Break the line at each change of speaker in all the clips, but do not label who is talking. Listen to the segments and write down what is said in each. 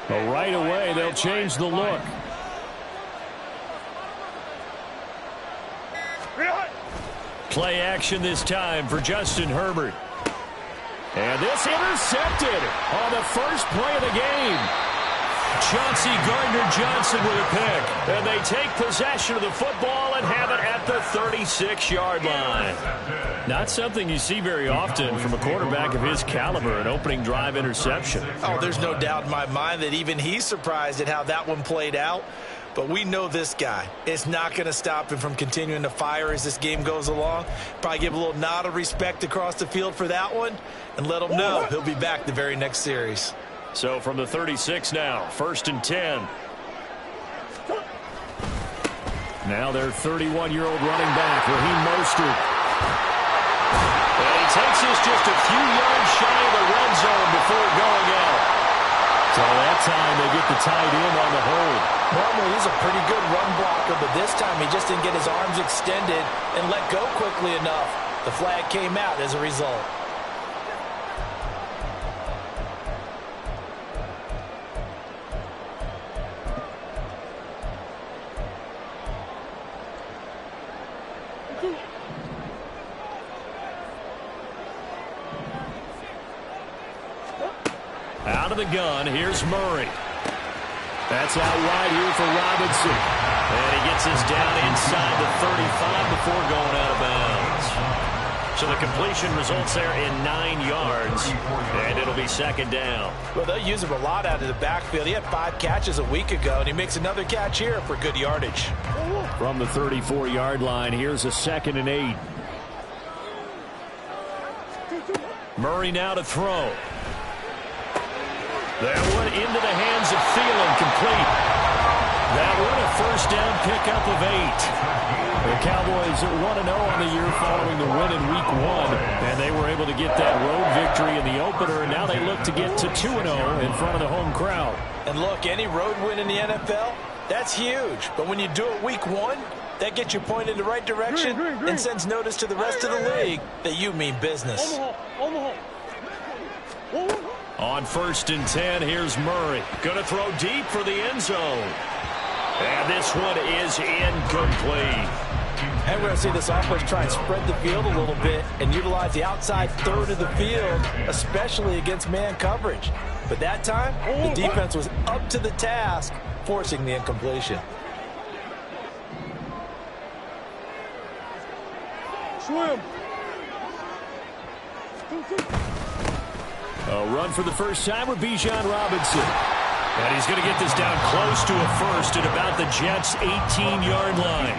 But right away, they'll change the look. Play action this time for Justin Herbert. And this intercepted on the first play of the game. Chauncey Gardner-Johnson with a pick. And they take possession of the football and have it at the 36-yard line. Not something you see very often from a quarterback of his caliber, an opening drive interception.
Oh, there's no doubt in my mind that even he's surprised at how that one played out. But we know this guy. It's not going to stop him from continuing to fire as this game goes along. Probably give a little nod of respect across the field for that one and let him know he'll be back the very next series.
So from the 36 now, 1st and 10. Now their 31-year-old running back, Raheem Mostert. And he takes this just a few yards shy of the red zone before going out. So that time they get the tight end on the hold.
Normally he's a pretty good run blocker, but this time he just didn't get his arms extended and let go quickly enough. The flag came out as a result.
Out of the gun, here's Murray. That's out wide here for Robinson. And he gets this down inside the 35 before going out of bounds. So the completion results there in 9 yards. And it'll be 2nd down.
Well, they'll use him a lot out of the backfield. He had 5 catches a week ago, and he makes another catch here for good yardage.
From the 34-yard line, here's a 2nd and 8. Murray now to throw. That one into the hands of Thielen, complete. That one a 1st down pickup of 8. The Cowboys 1-0 on the year following the win in Week 1. And they were able to get that road victory in the opener, and now they look to get to 2-0 in front of the home crowd.
And look, any road win in the NFL, that's huge. But when you do it Week 1, that gets you pointed in the right direction and sends notice to the rest of the league that you mean business.
On 1st and 10, here's Murray. Going to throw deep for the end zone. And this one is incomplete.
And we're going to see this offense try and spread the field a little bit and utilize the outside third of the field, especially against man coverage. But that time, the defense was up to the task, forcing the incompletion.
Swim.
A run for the first time with Bijan Robinson. And he's going to get this down close to a first at about the Jets' 18-yard line.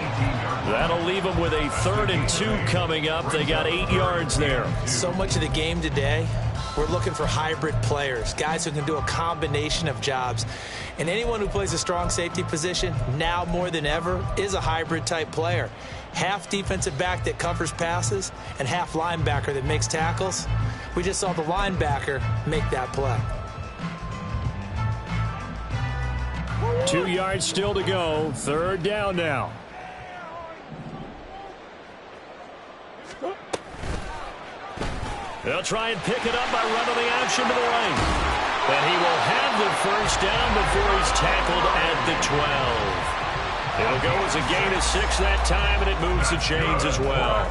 That'll leave them with a 3rd and 2 coming up. They got 8 yards there.
So much of the game today, we're looking for hybrid players, guys who can do a combination of jobs. And anyone who plays a strong safety position, now more than ever, is a hybrid-type player. Half defensive back that covers passes and half linebacker that makes tackles. We just saw the linebacker make that play.
2 yards still to go. 3rd down now. They'll try and pick it up by running the action to the right. And he will have the 1st down before he's tackled at the 12. It'll go as a gain of 6 that time, and it moves the chains as well.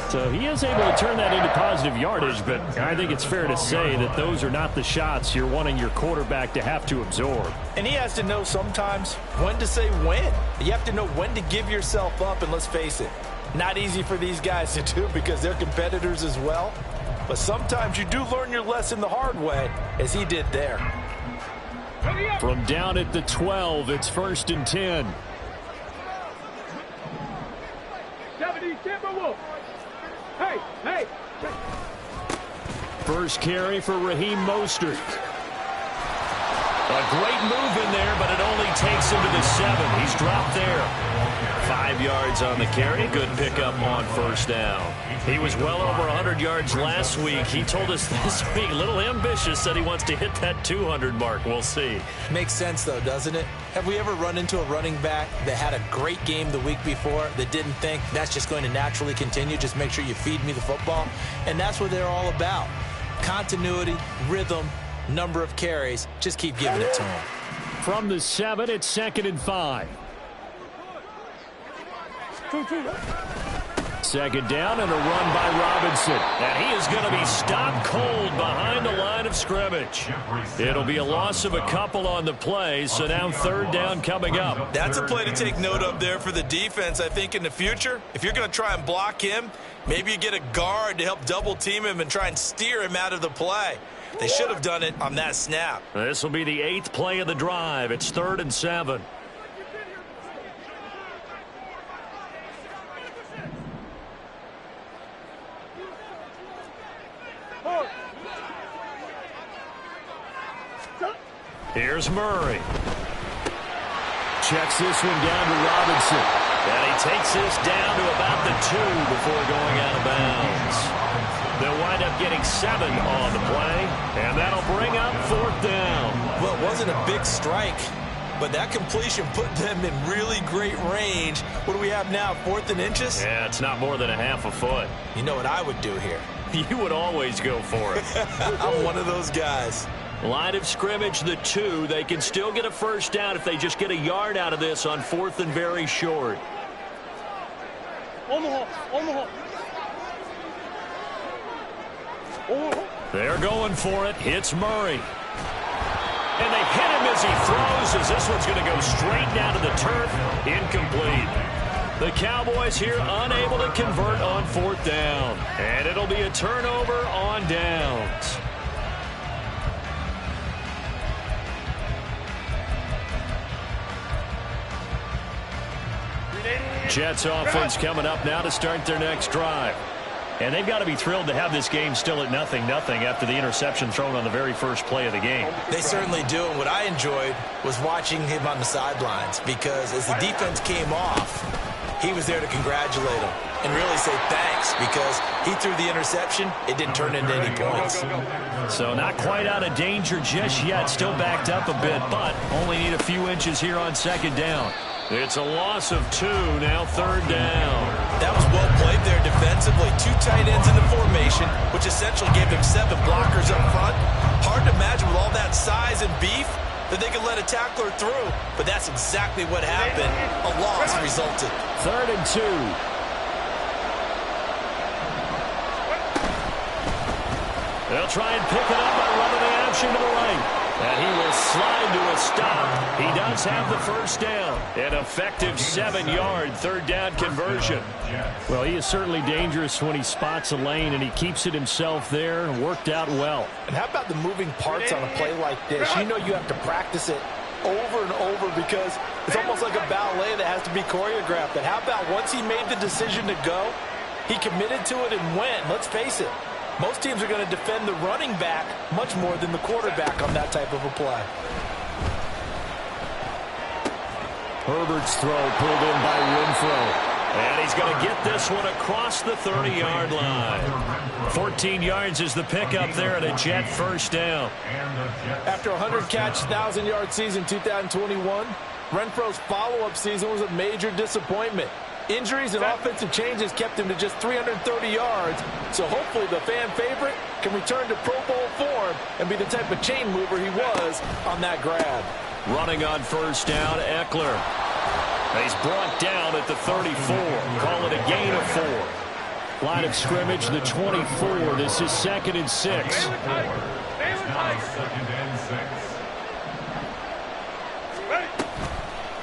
So he is able to turn that into positive yardage, but I think it's fair to say that those are not the shots you're wanting your quarterback to have to absorb.
And he has to know sometimes when to say when. You have to know when to give yourself up, and let's face it, not easy for these guys to do because they're competitors as well. But sometimes you do learn your lesson the hard way, as he did there.
From down at the 12, it's 1st and 10.
Hey.
First carry for Raheem Mostert. A great move in there, but it only takes him to the 7. He's dropped there. 5 yards on the carry. Good pickup on first down. He was well over 100 yards last week. He told us this week, a little ambitious, said he wants to hit that 200 mark. We'll see.
Makes sense, though, doesn't it? Have we ever run into a running back that had a great game the week before that didn't think that's just going to naturally continue? Just make sure you feed me the football. And that's what they're all about. Continuity, rhythm, number of carries. Just keep giving it to him.
From the 7, it's 2nd and 5. Second down and a run by Robinson. And he is going to be stopped cold behind the line of scrimmage. It'll be a loss of a couple on the play, so now 3rd down coming up.
That's a play to take note of there for the defense, I think, in the future. If you're going to try and block him, maybe you get a guard to help double-team him and try and steer him out of the play. They should have done it on that snap.
This will be the 8th play of the drive. It's 3rd and 7. Here's Murray. Checks this one down to Robinson. And he takes this down to about the 2 before going out of bounds. They'll wind up getting 7 on the play, and that'll bring up 4th down.
Well, it wasn't a big strike, but that completion put them in really great range. What do we have now, 4th and inches?
Yeah, it's not more than a half a foot.
You know what I would do here?
You would always go for it.
I'm one of those guys.
Line of scrimmage, the 2. They can still get a first down if they just get a yard out of this on 4th and very short. They're going for it. Hits Murray. And they hit him as he throws, as this one's going to go straight down to the turf. Incomplete. The Cowboys here unable to convert on 4th down. And it'll be a turnover on downs. Jets offense coming up now to start their next drive. And they've got to be thrilled to have this game still at 0-0 after the interception thrown on the very first play of the game.
They certainly do. And what I enjoyed was watching him on the sidelines, because as the defense came off, he was there to congratulate him and really say thanks, because he threw the interception. It didn't turn into any points.
So not quite out of danger just yet. Still backed up a bit, but only need a few inches here on 2nd down. It's a loss of 2, now 3rd down.
That was well played there defensively. 2 tight ends in the formation, which essentially gave him 7 blockers up front. Hard to imagine with all that size and beef that they could let a tackler through, but that's exactly what happened. A loss resulted.
3rd and 2. They'll try and pick it up by running the option to the right. And he will slide to a stop. He does have the first down. An effective 7-yard 3rd down conversion. Well, he is certainly dangerous when he spots a lane, and he keeps it himself there and worked out well.
And how about the moving parts on a play like this? You know you have to practice it over and over, because it's almost like a ballet that has to be choreographed. And how about once he made the decision to go, he committed to it and went. Let's face it. Most teams are going to defend the running back much more than the quarterback on that type of a play.
Herbert's throw pulled in by Renfro. And he's going to get this one across the 30-yard line. 14 yards is the pickup there at a Jet first down.
After a 100-catch, 1,000-yard season 2021, Renfro's follow-up season was a major disappointment. Injuries and offensive changes kept him to just 330 yards, so hopefully the fan favorite can return to Pro Bowl form and be the type of chain mover he was on that grab.
Running on first down, Eckler. He's brought down at the 34. Call it a gain of 4. Line of scrimmage, the 24. This is 2nd and 6.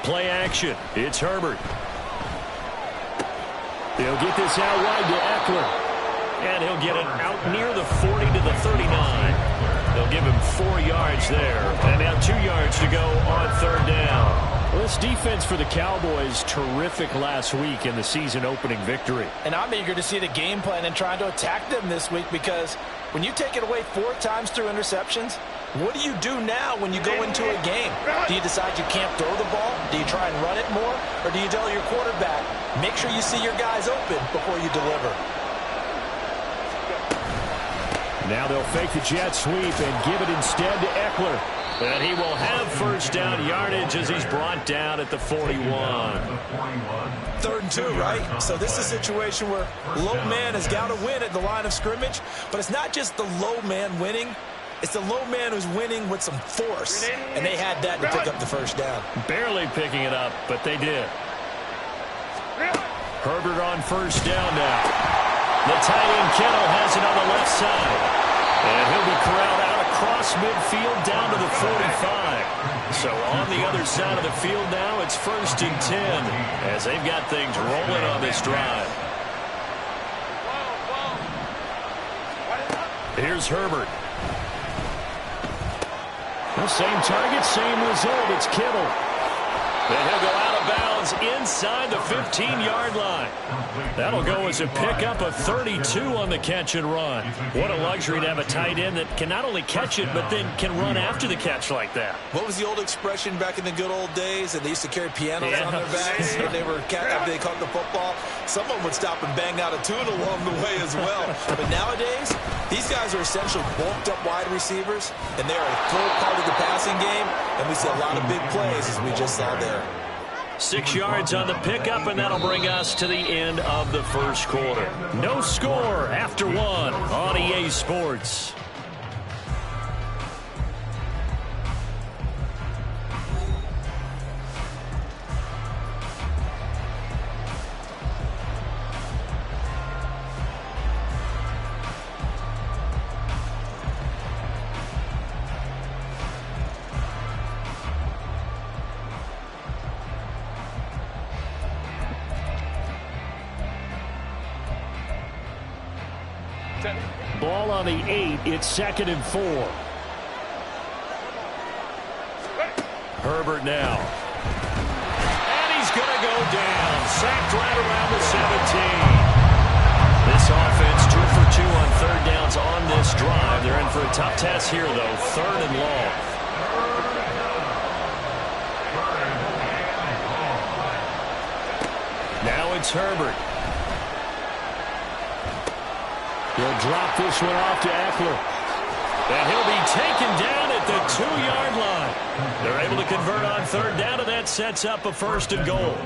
Play action. It's Herbert. He'll get this out wide to Eckler. And he'll get it out near the 40 to the 39. They'll give him 4 yards there. And now 2 yards to go on 3rd down. Well, this defense for the Cowboys, terrific last week in the season-opening victory.
And I'm eager to see the game plan and trying to attack them this week, because when you take it away 4 times through interceptions, What do you do now when you go into a game? Do you decide you can't throw the ball? Do you try and run it more? Or do you tell your quarterback, make sure you see your guys open before you deliver?
Now they'll fake the jet sweep and give it instead to Eckler. And he will have first down yardage as he's brought down at the 41.
3rd and 2, right? So this is a situation where low man has got to win at the line of scrimmage. But it's not just the low man winning. It's the low man who's winning with some force. And they had that to pick up the first down.
Barely picking it up, but they did. Herbert on first down now. The tight end Kittle has it on the left side. And he'll be corralled out across midfield down to the 45. So on the other side of the field now, it's 1st and 10 as they've got things rolling on this drive. Here's Herbert. The same target, same result. It's Kittle. And he'll go out of bounds inside the 15-yard line. That'll go as a pickup of 32 on the catch and run. What a luxury to have a tight end that can not only catch it, but then can run after the catch like that.
What was the old expression back in the good old days? And they used to carry pianos on their backs when they caught the football. Someone would stop and bang out a tune along the way as well. But nowadays, these guys are essentially bulked up wide receivers, and they are a full part of the passing game, and we see a lot of big plays as we just saw there.
6 yards on the pickup, and that'll bring us to the end of the first quarter. No score after 1 on EA Sports. Ball on the 8. It's 2nd and 4. Herbert now. And he's going to go down. Sacked right around the 17. This offense 2 for 2 on 3rd downs on this drive. They're in for a tough test here, though. 3rd and long. Now it's Herbert. He'll drop this one off to Eckler. And he'll be taken down at the 2-yard line. They're able to convert on 3rd down, and that sets up a 1st and goal.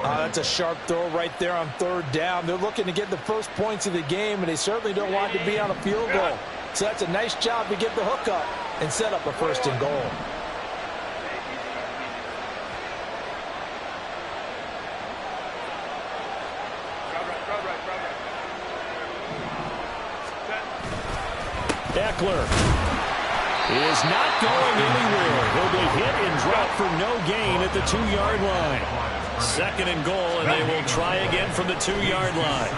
That's a sharp throw right there on 3rd down. They're looking to get the first points of the game, and they certainly don't want to be on a field goal. So that's a nice job to get the hook up and set up a 1st and goal.
Eckler is not going anywhere. He'll be hit and dropped for no gain at the 2-yard line. 2nd and goal, and they will try again from the 2-yard line.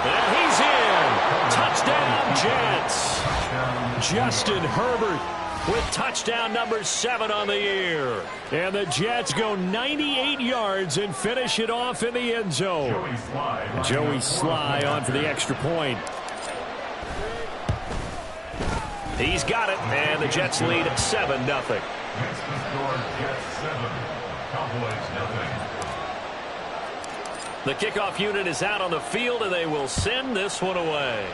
And he's in. Touchdown, Jets. Justin Herbert with touchdown number 7 on the year. And the Jets go 98 yards and finish it off in the end zone. Joey Sly on for the extra point. He's got it, and the Jets lead 7-0. The kickoff unit is out on the field, and they will send this one away.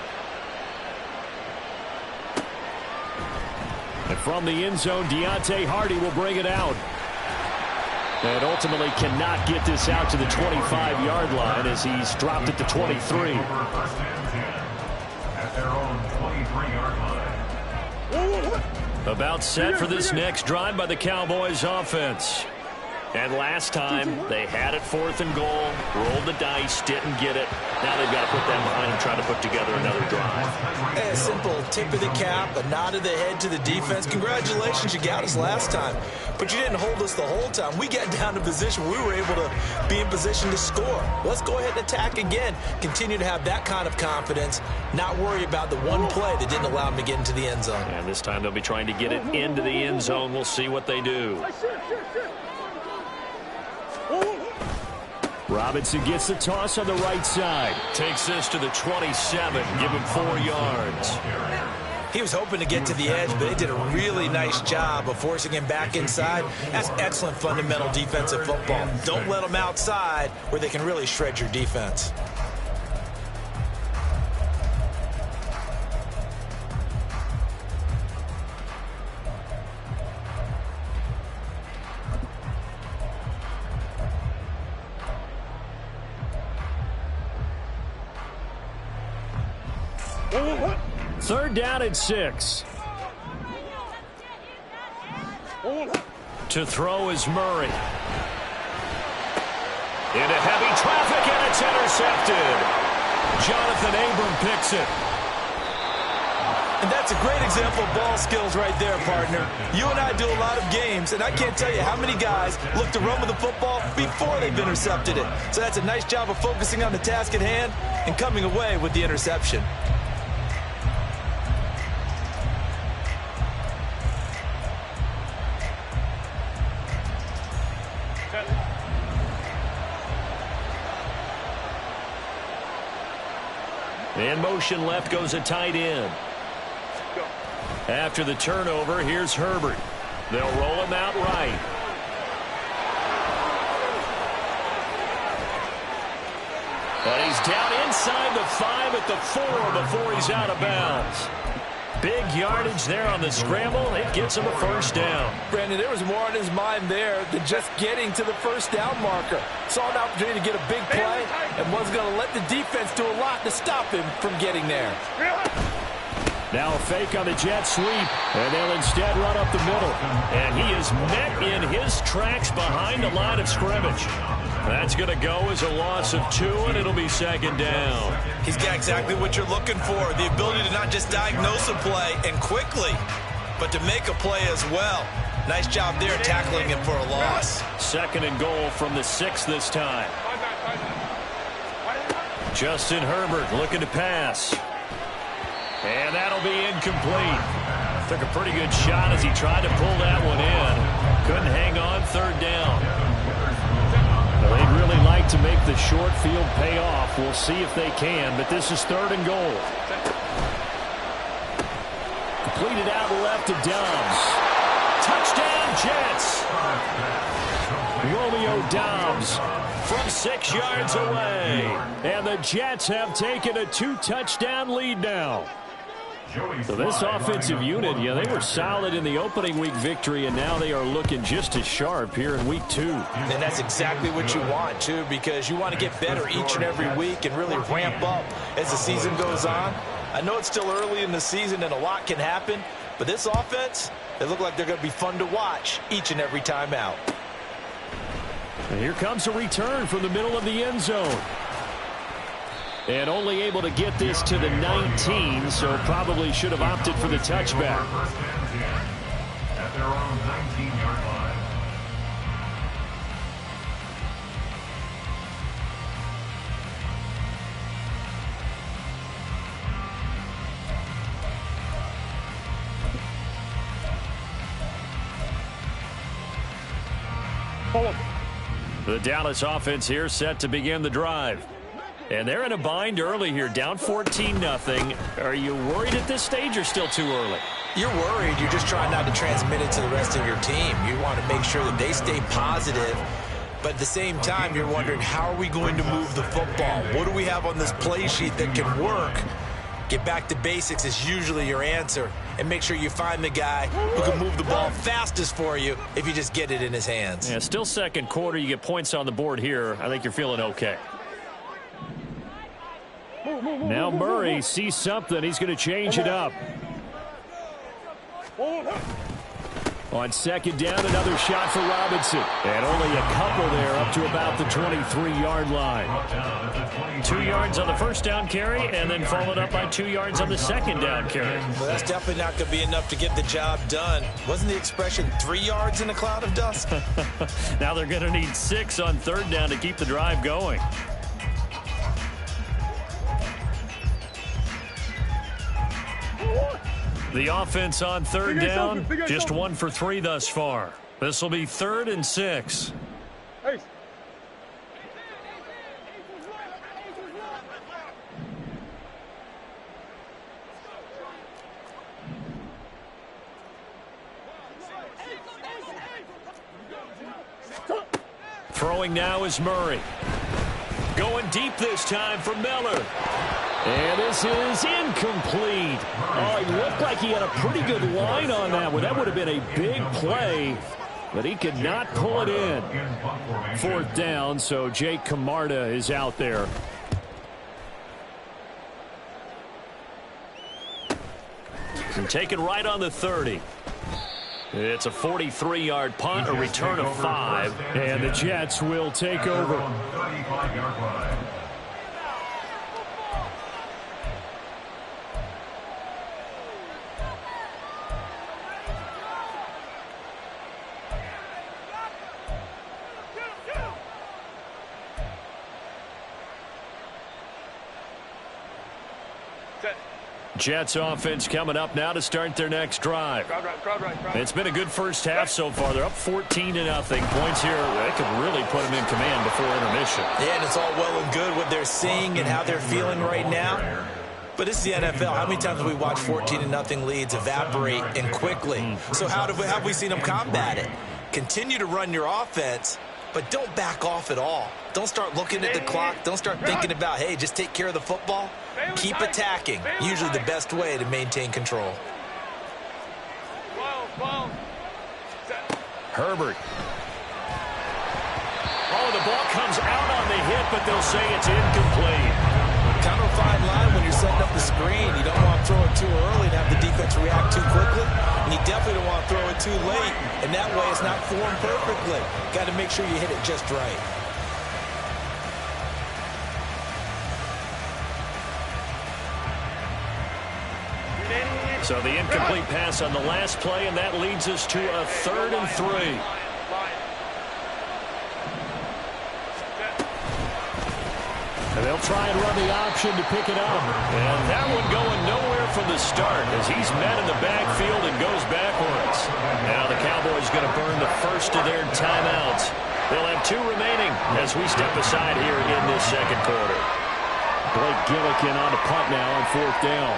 And from the end zone, Deontay Hardy will bring it out. And ultimately cannot get this out to the 25-yard line as he's dropped at the 23. About set for this next drive by the Cowboys offense. And last time, they had it 4th and goal, rolled the dice, didn't get it. Now they've got to put that behind and try to put together another drive.
A simple tip of the cap, a nod of the head to the defense. Congratulations, you got us last time. But you didn't hold us the whole time. We got down to position. We were able to be in position to score. Let's go ahead and attack again. Continue to have that kind of confidence. Not worry about the one play that didn't allow them to get into the end zone.
And this time they'll be trying to get it into the end zone. We'll see what they do. Robinson gets the toss on the right side. Takes this to the 27. Give him 4 yards.
He was hoping to get to the edge, but they did a really nice job of forcing him back inside. That's excellent fundamental defensive football. Don't let them outside where they can really shred your defense.
Third down and 6. To throw is Murray. Into heavy traffic, and it's intercepted. Jonathan Abram picks it.
And that's a great example of ball skills right there, partner. You and I do a lot of games, and I can't tell you how many guys look to run with the football before they've intercepted it. So that's a nice job of focusing on the task at hand and coming away with the interception.
In motion left goes a tight end. After the turnover, here's Herbert. They'll roll him out right. But he's down inside the 5 at the 4 before he's out of bounds. Big yardage there on the scramble. It gets him a first down.
Brandon, there was more on his mind there than just getting to the first down marker. Saw an opportunity to get a big play and was going to let the defense do a lot to stop him from getting there.
Now a fake on the jet sweep, and they'll instead run up the middle. And he is met in his tracks behind the line of scrimmage. That's going to go as a loss of 2, and it'll be second down.
He's got exactly what you're looking for, the ability to not just diagnose a play and quickly, but to make a play as well. Nice job there tackling him for a loss.
Second and goal from the 6 this time. Justin Herbert looking to pass. And that'll be incomplete. Took a pretty good shot as he tried to pull that one in. Couldn't hang on, third down. Well, they'd really like to make the short field pay off. We'll see if they can, but this is third and goal. Completed out left to Dobbs. Touchdown, Jets. Romeo Dobbs from 6 yards away. And the Jets have taken a 2-touchdown lead now. So this offensive unit, yeah, they were solid in the opening week victory, and now they are looking just as sharp here in week 2.
And that's exactly what you want, too, because you want to get better each and every week and really ramp up as the season goes on. I know it's still early in the season and a lot can happen, but this offense, they look like they're going to be fun to watch each and every time out.
And here comes a return from the middle of the end zone. And only able to get this to the 19, so probably should have opted for the touchback.
At their own 19-yard line.
The Dallas offense here set to begin the drive. And they're in a bind early here, down 14-0. Are you worried at this stage or still too early?
You're worried. You're just trying not to transmit it to the rest of your team. You want to make sure that they stay positive. But at the same time, you're wondering, how are we going to move the football? What do we have on this play sheet that can work? Get back to basics is usually your answer. And make sure you find the guy who can move the ball fastest for you if you just get it in his hands.
Yeah, still second quarter. You get points on the board here. I think you're feeling okay. Now Murray sees something. He's going to change it up. On second down, another shot for Robinson. And only a couple there up to about the 23-yard line. 2 yards on the first down carry, and then followed up by 2 yards on the second down carry.
Well, that's definitely not going to be enough to get the job done. Wasn't the expression 3 yards in a cloud of dust?
Now they're going to need 6 on third down to keep the drive going. The offense on third down, just 1 for 3 thus far. This will be 3rd and 6. Throwing now is Murray. Going deep this time for Miller. And this is incomplete. Oh, he looked like he had a pretty good line on that one. That would have been a big play, but he could not pull it in. Fourth down, so Jake Camarda is out there. And taken right on the 30. It's a 43-yard punt, a return of 5, and the Jets will take over. Jets offense coming up now to start their next drive. It's been a good first half so far. They're up 14-0. Points here, they could really put them in command before intermission.
Yeah, and it's all well and good what they're seeing and how they're feeling right now. But this is the NFL. How many times have we watched 14-0 leads evaporate and quickly? So how have we seen them combat it? Continue to run your offense, but don't back off at all. Don't start looking at the clock. Don't start thinking about, hey, just take care of the football. Keep attacking. Usually the best way to maintain control.
Herbert. Oh, the ball comes out on the hit, but they'll say it's incomplete.
Kind of a fine line when you're setting up the screen. You don't want to throw it too early and have the defense react too quickly. And you definitely don't want to throw it too late. And that way it's not formed perfectly. Got to make sure you hit it just right.
So the incomplete pass on the last play, and that leads us to a 3rd and 3. And they'll try and run the option to pick it up. And that one going nowhere from the start as he's met in the backfield and goes backwards. Now the Cowboys going to burn the first of their timeouts. They'll have 2 remaining as we step aside here in this second quarter. Blake Gillikin on the punt now on 4th down.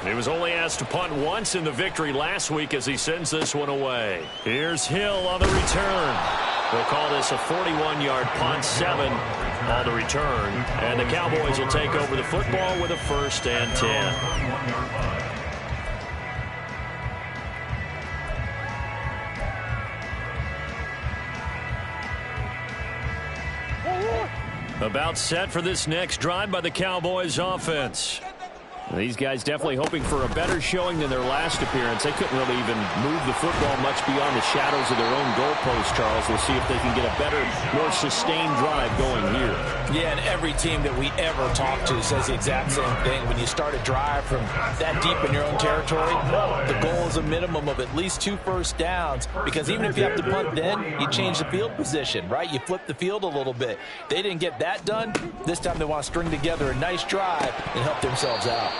He was only asked to punt once in the victory last week as he sends this one away. Here's Hill on the return. We'll call this a 41-yard punt, 7 on the return. And the Cowboys will take over the football with a 1st and 10. About set for this next drive by the Cowboys offense. These guys definitely hoping for a better showing than their last appearance. They couldn't really even move the football much beyond the shadows of their own goalpost, Charles. We'll see if they can get a better, more sustained drive going here.
Yeah, and every team that we ever talk to says the exact same thing. When you start a drive from that deep in your own territory, the goal is a minimum of at least 2 first downs, because even if you have to punt then, you change the field position, right? You flip the field a little bit. They didn't get that done. This time they want to string together a nice drive and help themselves out.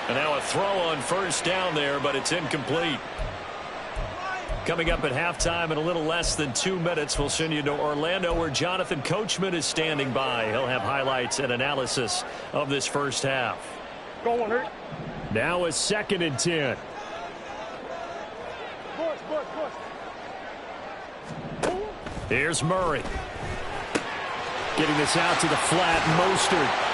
And now a throw on 1st down there, but it's incomplete. Coming up at halftime in a little less than 2 minutes, we'll send you to Orlando where Jonathan Coachman is standing by. He'll have highlights and analysis of this first half.
Go on, Hurt.
Now a 2nd and 10. Here's Murray. Getting this out to the flat, Mostert.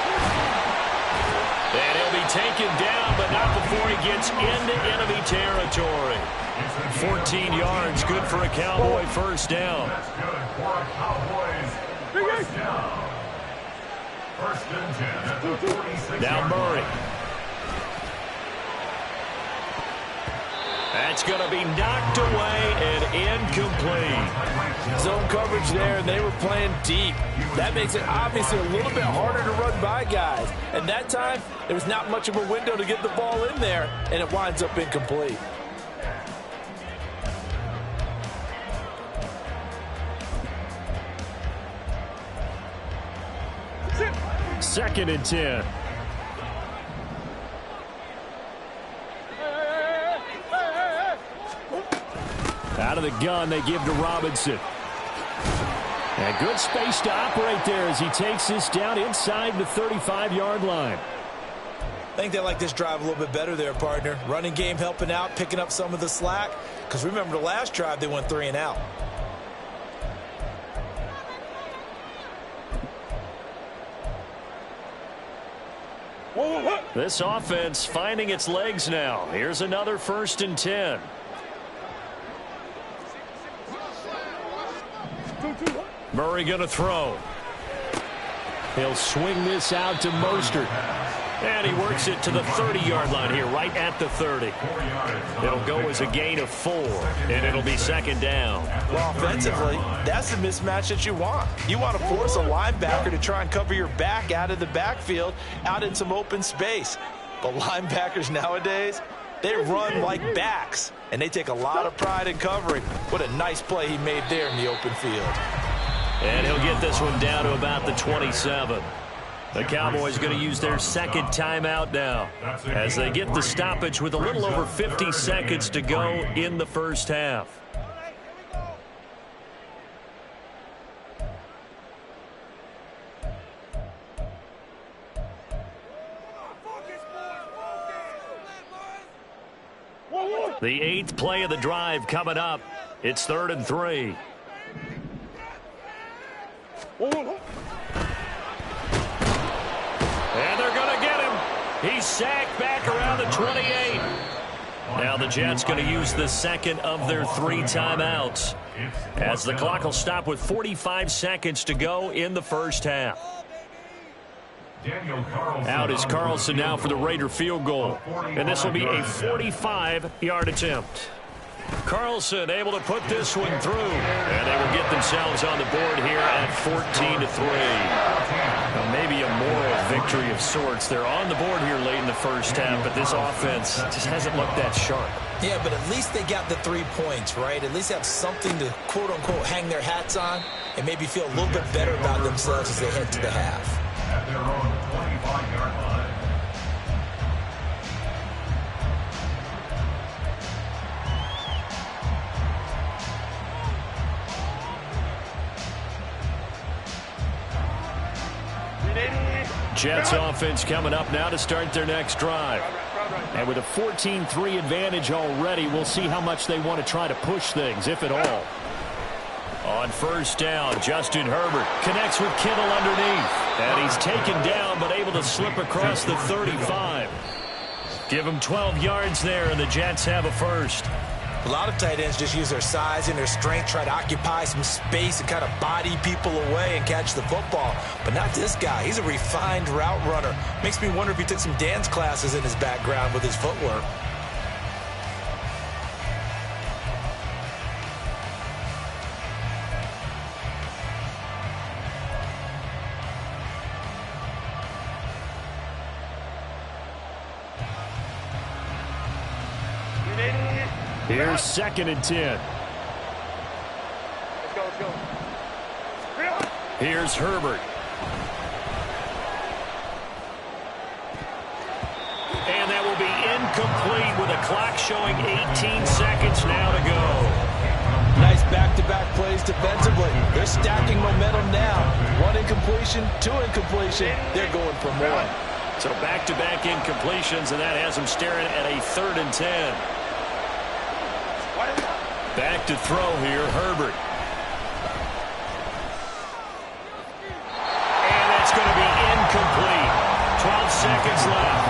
And he'll be taken down, but not before he gets into enemy territory. 14 yards, good for a Cowboy 1st down.
That's good for a Cowboys 1st down. 1st and 10 at the 46.
Now Murray. That's going to be knocked away and incomplete.
Zone coverage there, and they were playing deep. That makes it obviously a little bit harder to run by guys. And that time, there was not much of a window to get the ball in there, and it winds up incomplete.
Second and 10. Out of the gun, they give to Robinson. And good space to operate there as he takes this down inside the 35-yard line.
I think they like this drive a little bit better there, partner. Running game helping out, picking up some of the slack. Because remember, the last drive, they went 3 and out.
This offense finding its legs now. Here's another 1st and 10. Murray going to throw. He'll swing this out to Mostert. And he works it to the 30-yard line here, right at the 30. It'll go as a gain of 4, and it'll be 2nd down.
Well, offensively, that's the mismatch that you want. You want to force a linebacker to try and cover your back out of the backfield, out in some open space. But linebackers nowadays, they run like backs, and they take a lot of pride in covering. What a nice play he made there in the open field.
And he'll get this one down to about the 27. The Cowboys going to use their 2nd timeout now as they get the stoppage with a little over 50 seconds to go in the 1st half. The 8th play of the drive coming up. It's 3rd and 3. And they're going to get him. He's sacked back around the 28. Now the Jets going to use the 2nd of their 3 timeouts as the clock will stop with 45 seconds to go in the 1st half. Out is Carlson now for the Raider field goal. And this will be a 45-yard attempt. Carlson able to put this one through. And they will get themselves on the board here at 14-3. Well, maybe a moral victory of sorts. They're on the board here late in the 1st half, but this offense just hasn't looked that sharp.
Yeah, but at least they got the 3 points, right? At least have something to, quote-unquote, hang their hats on and maybe feel a little bit better about themselves as they head to the half.
At their own 25-yard line.
Jets offense coming up now to start their next drive. And with a 14-3 advantage already, we'll see how much they want to try to push things, if at all. On 1st down, Justin Herbert connects with Kittle underneath. And he's taken down, but able to slip across the 35. Give him 12 yards there, and the Jets have a 1st.
A lot of tight ends just use their size and their strength, try to occupy some space and kind of body people away and catch the football. But not this guy. He's a refined route runner. Makes me wonder if he took some dance classes in his background with his footwork.
Here's 2nd and 10.
Let's go.
Here's Herbert. And that will be incomplete with a clock showing 18 seconds now to go.
Nice back-to-back plays defensively. They're stacking momentum now. 1 incompletion, 2 incompletion. They're going for more.
So back-to-back incompletions, and that has them staring at a 3rd and 10. Back to throw here, Herbert. And that's going to be incomplete. 12 seconds left.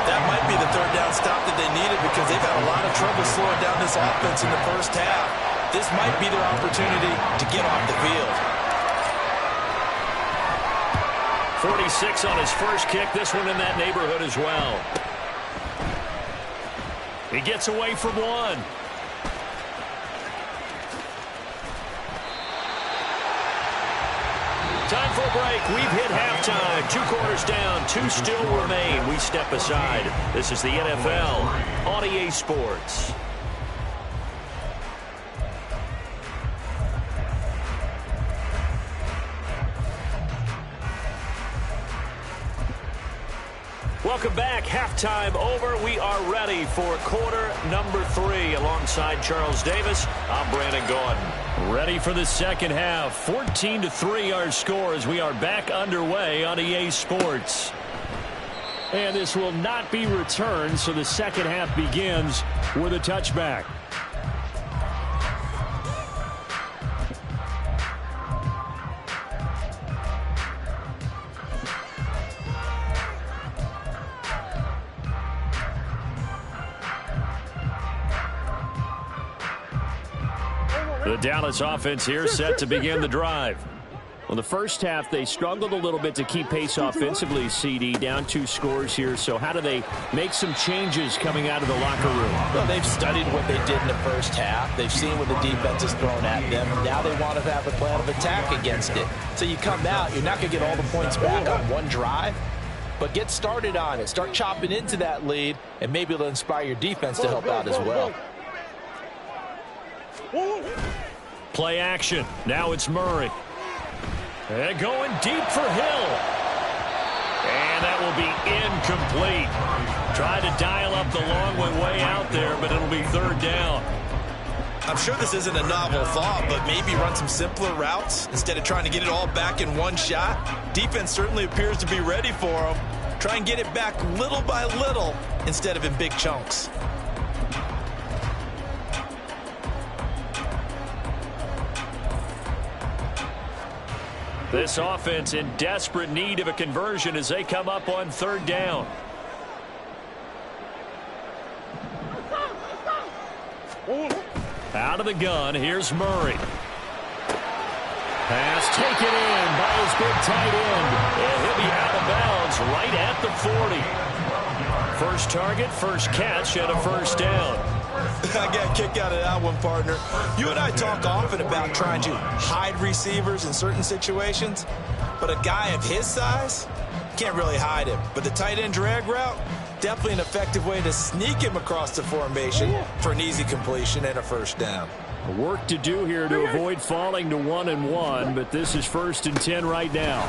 That might be the 3rd down stop that they needed because they've had a lot of trouble slowing down this offense in the 1st half. This might be their opportunity to get off the field.
46 on his first kick. This one in that neighborhood as well. He gets away from 1. Time for a break. We've hit halftime. 2 quarters down. 2 still remain. We step aside. This is the NFL on EA Sports. Welcome back. Halftime over. We are ready for quarter number 3. Alongside Charles Davis, I'm Brandon Gordon. Ready for the 2nd half. 14-3 our score as we are back underway on EA Sports. And this will not be returned, so the second half begins with a touchback. The Dallas offense here set to begin the drive. Well, the first half, they struggled a little bit to keep pace offensively, CD, down 2 scores here. So how do they make some changes coming out of the locker room?
Well, they've studied what they did in the first half. They've seen what the defense is throwing at them. Now they want to have a plan of attack against it. So you come out, you're not going to get all the points back on one drive, but get started on it. Start chopping into that lead, and maybe it'll inspire your defense to help out as well.
Play action. Now it's Murray. And going deep for Hill. And that will be incomplete. Tried to dial up the long way out there, but it'll be third down.
I'm sure this isn't a novel thought, but maybe run some simpler routes instead of trying to get it all back in one shot. Defense certainly appears to be ready for them. Try and get it back little by little instead of in big chunks.
This offense in desperate need of a conversion as they come up on third down. Out of the gun, here's Murray. Pass taken in by his big tight end. And he'll be out of bounds right at the 40. First target, first catch, and a first down.
I got a kick out of that one, partner. You and I talk often about trying to hide receivers in certain situations, but a guy of his size can't really hide him. But the tight end drag route, definitely an effective way to sneak him across the formation for an easy completion and a first down.
Work to do here to avoid falling to 1-1, but this is 1st and 10 right now.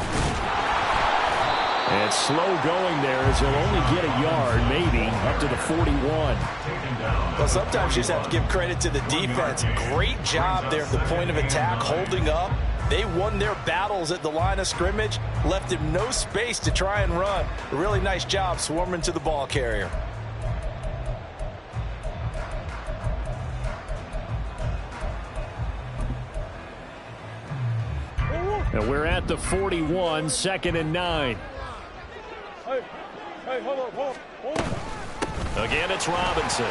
And slow going there as he'll only get a yard, maybe, up to the 41.
Well, sometimes you just have to give credit to the defense. Great job there at the point of attack, holding up. They won their battles at the line of scrimmage, left him no space to try and run. A really nice job swarming to the ball carrier.
And we're at the 41, 2nd and 9.
Hey, hold on.
Again, it's Robinson.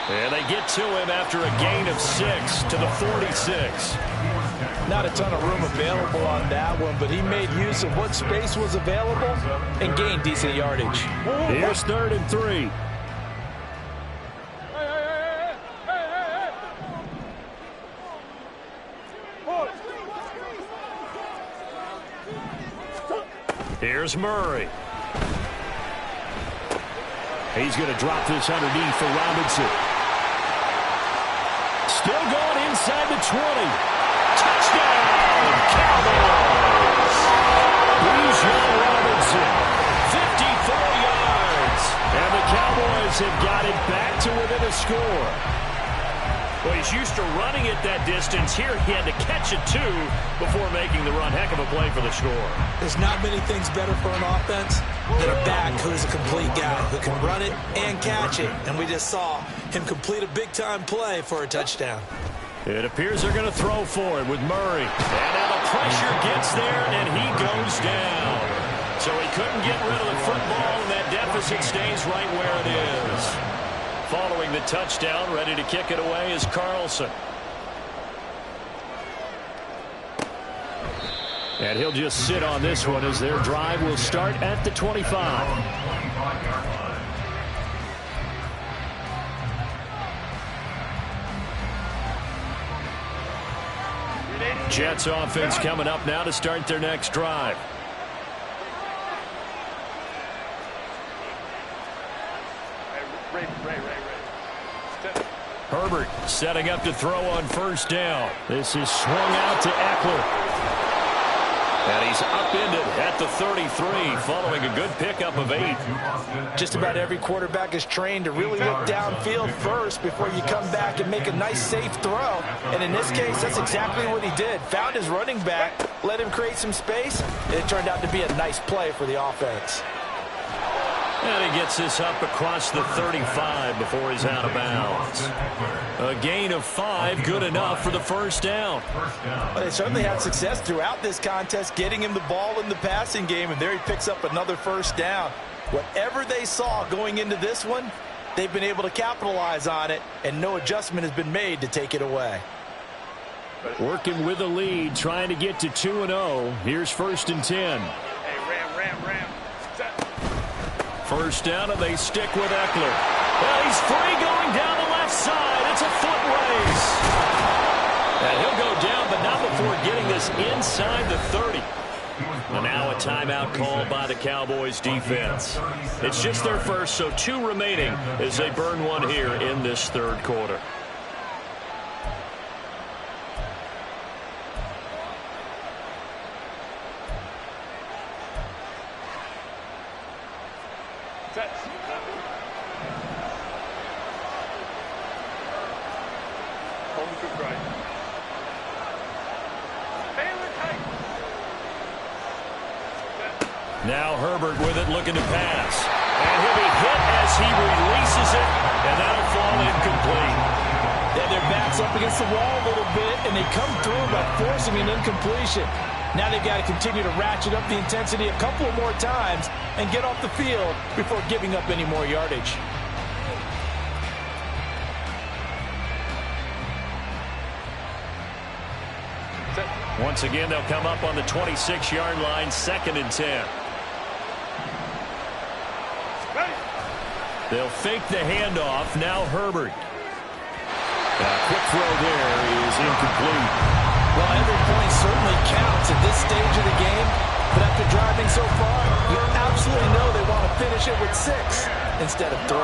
And they get to him after a gain of 6 to the 46.
Not a ton of room available on that one, but he made use of what space was available and gained decent yardage.
Here's 3rd and 3. Here's Murray. He's going to drop this underneath for Robinson. Still going inside the 20. Touchdown, Cowboys! Bijan Robinson, 54 yards. And the Cowboys have got it back to within a score. Well, he's used to running it that distance. Here he had to catch it, too, before making the run. Heck of a play for the score.
There's not many things better for an offense than a back who's a complete guy who can run it and catch it. And we just saw him complete a big-time play for a touchdown.
It appears they're going to throw for it with Murray. And now the pressure gets there, and he goes down. So he couldn't get rid of the football, and that deficit stays right where it is. Following the touchdown, ready to kick it away is Carlson. And he'll just sit on this one as their drive will start at the 25. Jets offense coming up now to start their next drive. Herbert setting up to throw on first down. This is swung out to Eckler. And he's upended at the 33 following a good pickup of 8.
Just about every quarterback is trained to really look downfield first before you come back and make a nice safe throw. And in this case, that's exactly what he did. Found his running back, let him create some space, and it turned out to be a nice play for the offense.
And he gets this up across the 35 before he's out of bounds. A gain of 5, good enough for the first down.
Well, they certainly had success throughout this contest, getting him the ball in the passing game, and there he picks up another first down. Whatever they saw going into this one, they've been able to capitalize on it, and no adjustment has been made to take it away.
Working with the lead, trying to get to 2-0. Here's 1st and 10.
Hey, Ram.
First down, and they stick with Eckler. Well, he's free going down the left side. It's a foot race. And he'll go down, but not before getting this inside the 30. And now a timeout called by the Cowboys defense. It's just their first, so 2 remaining as they burn one here in this 3rd quarter. Now Herbert with it, looking to pass. And he'll be hit as he releases it, and that'll fall incomplete.
Yeah, their back's up against the wall a little bit, and they come through by forcing an incompletion. Now they've got to continue to ratchet up the intensity a couple more times and get off the field before giving up any more yardage.
Once again, they'll come up on the 26-yard line, 2nd and 10. They'll fake the handoff. Now Herbert. A quick throw there is incomplete.
Well, every point certainly counts at this stage of the game. But after driving so far, you absolutely know they want to finish it with 6 instead of 3.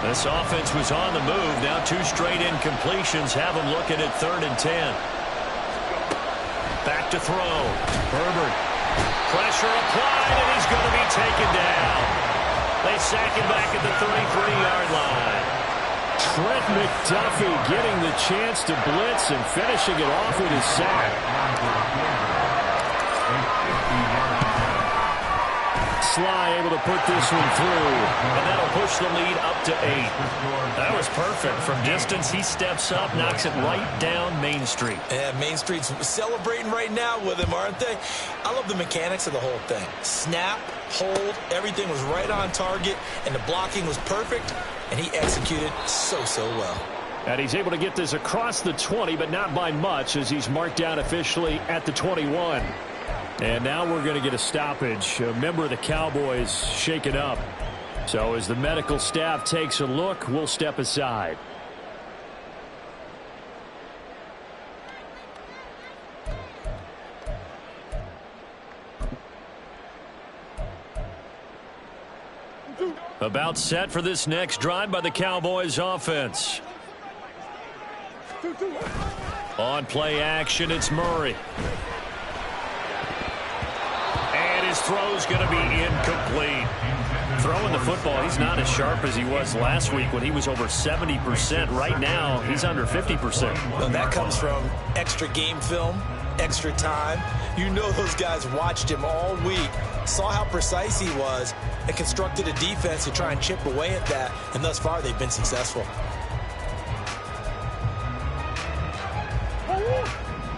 This offense was on the move. Now 2 straight incompletions have them looking at 3rd and 10. Back to throw. Herbert. Pressure applied, and he's going to be taken down. They sack him back at the 33-yard line. Trent McDuffie getting the chance to blitz and finishing it off with his sack. Sly able to put this one through, and that'll push the lead up to 8. That was perfect. From distance, he steps up, knocks it right down Main Street.
Yeah, Main Street's celebrating right now with him, aren't they? I love the mechanics of the whole thing. Snap, hold, everything was right on target, and the blocking was perfect, and he executed so well.
And he's able to get this across the 20, but not by much, as he's marked down officially at the 21. And now we're going to get a stoppage. A member of the Cowboys shaken up. So as the medical staff takes a look, we'll step aside. About set for this next drive by the Cowboys offense. On play action, it's Murray. His throw's going to be incomplete. Throwing the football, he's not as sharp as he was last week when he was over 70%. Right now, he's under 50%.
Well, that comes from extra game film, extra time. You know those guys watched him all week, saw how precise he was, and constructed a defense to try and chip away at that, and thus far they've been successful.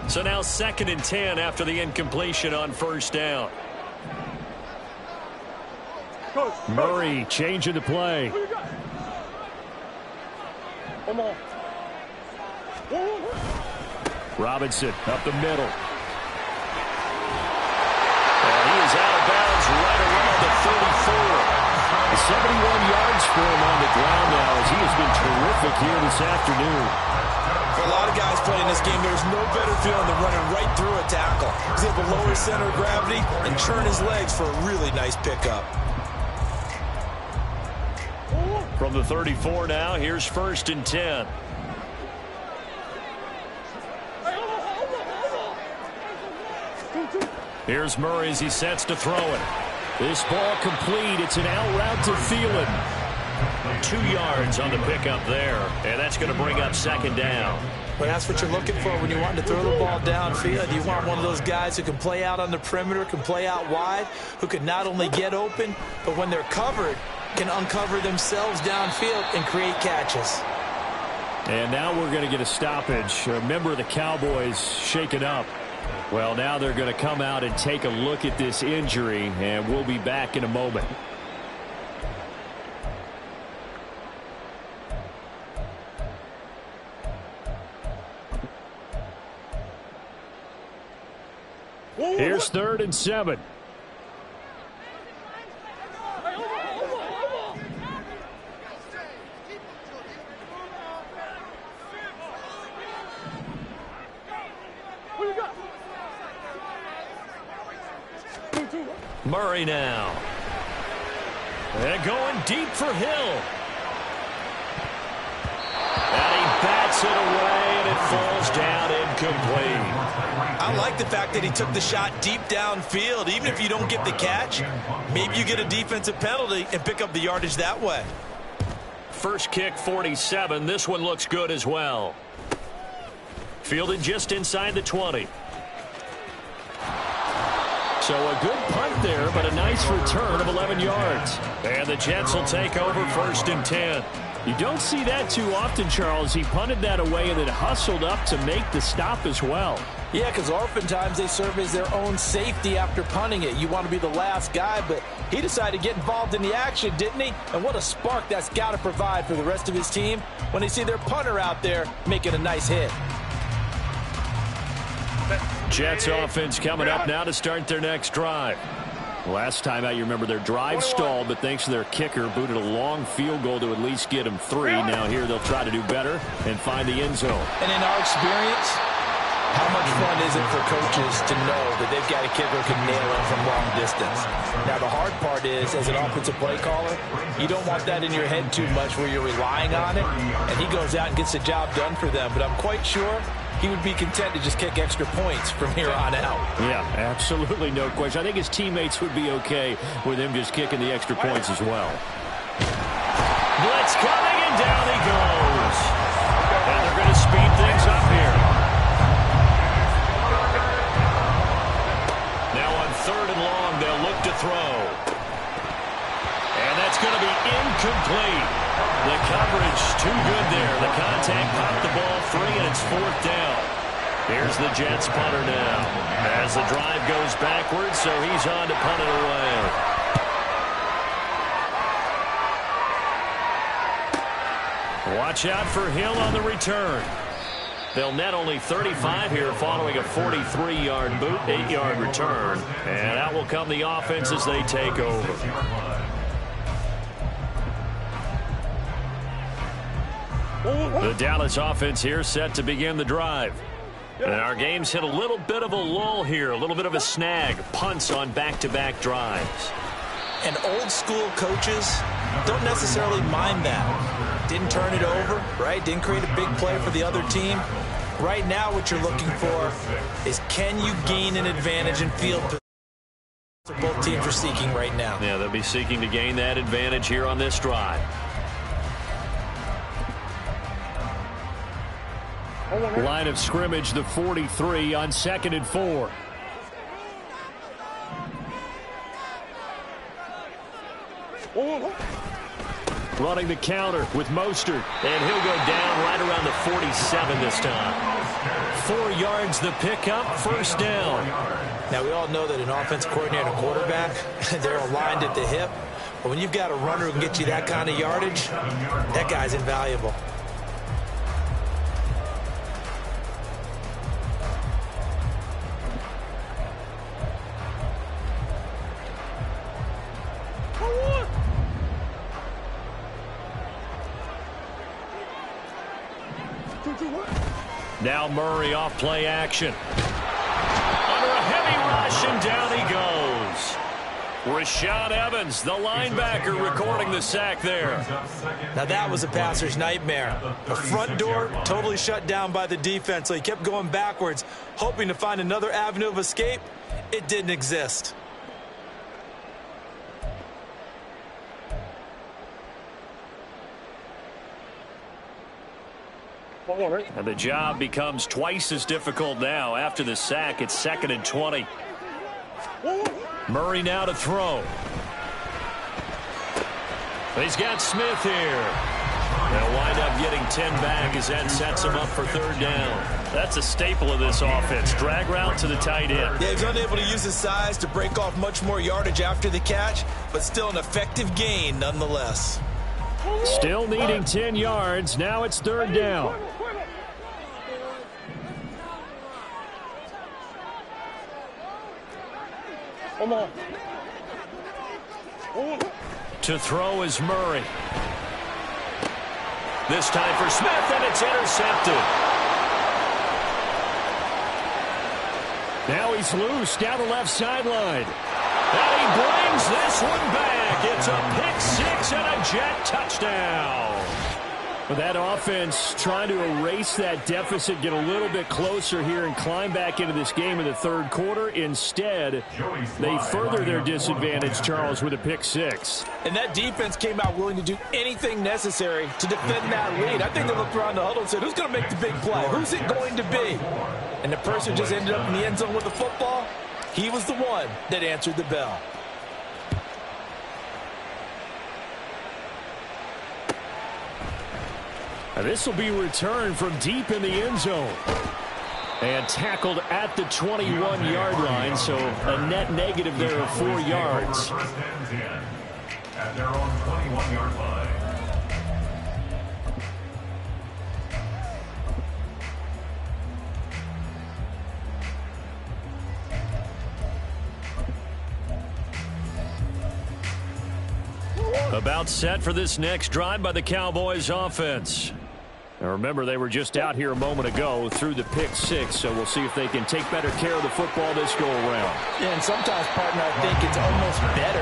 So now 2nd and 10 after the incompletion on 1st down. Murray changing the play. Robinson up the middle. And he is out of bounds right around the 34. 71 yards for him on the ground now, as he has been terrific here this afternoon.
For a lot of guys playing this game, there's no better feeling than running right through a tackle. He's able to lower his center of gravity and churn his legs for a really nice pickup.
From the 34 now, here's 1st and 10. Here's Murray as he sets to throw it. This ball complete. It's an out route to Thielen. 2 yards on the pickup there, and that's going to bring up second down.
Well, that's what you're looking for when you want to throw the ball downfield. You want one of those guys who can play out on the perimeter, can play out wide, who can not only get open, but when they're covered, can uncover themselves downfield and create catches.
And now we're going to get a stoppage. A member of the Cowboys shaken up. Well, now they're going to come out and take a look at this injury, and we'll be back in a moment. Here's 3rd and 7. Murray now. And going deep for Hill. And he bats it away, and it falls down incomplete.
I like the fact that he took the shot deep downfield. Even if you don't get the catch, maybe you get a defensive penalty and pick up the yardage that way.
First kick, 47. This one looks good as well. Fielded just inside the 20. So a good punt there, but a nice return of 11 yards. And the Jets will take over 1st and 10. You don't see that too often, Charles. He punted that away and then hustled up to make the stop as well.
Yeah, because oftentimes they serve as their own safety after punting it. You want to be the last guy, but he decided to get involved in the action, didn't he? And what a spark that's got to provide for the rest of his team when they see their punter out there making a nice hit.
Jets offense coming up now to start their next drive. Last time out, you remember their drive stalled, but thanks to their kicker, booted a long field goal to at least get them 3. Now here they'll try to do better and find the end zone.
And in our experience, how much fun is it for coaches to know that they've got a kicker who can nail it from long distance? Now, the hard part is, as an offensive play caller, you don't want that in your head too much where you're relying on it, and he goes out and gets the job done for them. But I'm quite sure he would be content to just kick extra points from here on out.
Yeah, absolutely no question. I think his teammates would be okay with him just kicking the extra points as well. Blitz coming, and down he goes. And they're going to speed things up here. Now on 3rd and long, they'll look to throw. And that's going to be incomplete. The coverage too good there. The contact popped the ball free, and it's 4th down. Here's the Jets punter now. As the drive goes backwards, so he's on to punt it away. Watch out for Hill on the return. They'll net only 35 here following a 43-yard boot, 8-yard return. And out will come the offense as they take over. The Dallas offense here set to begin the drive. And our game's hit a little bit of a lull here, a little bit of a snag. Punts on back-to-back drives.
And old-school coaches don't necessarily mind that. Didn't turn it over, right? Didn't create a big play for the other team. Right now what you're looking for is, can you gain an advantage in field position? That's what both teams are seeking right now.
Yeah, they'll be seeking to gain that advantage here on this drive. Line of scrimmage, the 43 on 2nd and 4. Running the counter with Mostert, and he'll go down right around the 47 this time. 4 yards the pickup, 1st down.
Now, we all know that an offensive coordinator and a quarterback, they're aligned at the hip. But when you've got a runner who can get you that kind of yardage, that guy's invaluable.
Now Murray off play action. Under a heavy rush, and down he goes. Rashaan Evans, the linebacker, recording the sack there.
Now that was a passer's nightmare. The front door totally shut down by the defense, so he kept going backwards, hoping to find another avenue of escape. It didn't exist.
And the job becomes twice as difficult now. After the sack, it's 2nd and 20. Murray now to throw. He's got Smith here. They'll wind up getting 10 back as that sets him up for 3rd down. That's a staple of this offense. Drag route to the tight end.
Yeah, he's unable to use his size to break off much more yardage after the catch, but still an effective gain nonetheless.
Still needing 10 yards. Now it's 3rd down. To throw is Murray. This time for Smith, and it's intercepted. Now he's loose down the left sideline. And he brings this one back. It's a pick six and a Jet touchdown. With that offense trying to erase that deficit, get a little bit closer here and climb back into this game in the 3rd quarter. Instead, they further their disadvantage, Charles, with a pick six.
And that defense came out willing to do anything necessary to defend that lead. I think they looked around the huddle and said, who's going to make the big play? Who's it going to be? And the person just ended up in the end zone with the football, he was the one that answered the bell.
This will be returned from deep in the end zone. And tackled at the 21-yard line, so a net negative there of 4 yards.
At their own 21-yard line.
About set for this next drive by the Cowboys offense. Now remember, they were just out here a moment ago through the pick six, so we'll see if they can take better care of the football this go around.
Yeah, and sometimes, partner, I think it's almost better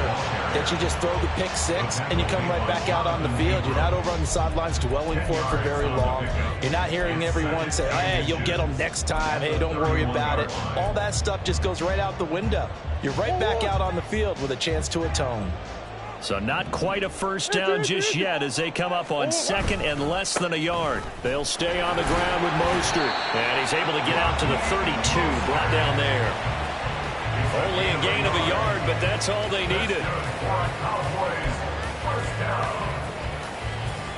that you just throw the pick six and you come right back out on the field. You're not over on the sidelines dwelling for it for very long. You're not hearing everyone say, hey, you'll get them next time. Hey, don't worry about it. All that stuff just goes right out the window. You're right back out on the field with a chance to atone.
So not quite a first down just yet as they come up on 2nd and less than a yard. They'll stay on the ground with Mostert. And he's able to get out to the 32, brought down there. Only a gain of a yard, but that's all they needed.
Cowboys, 1st down.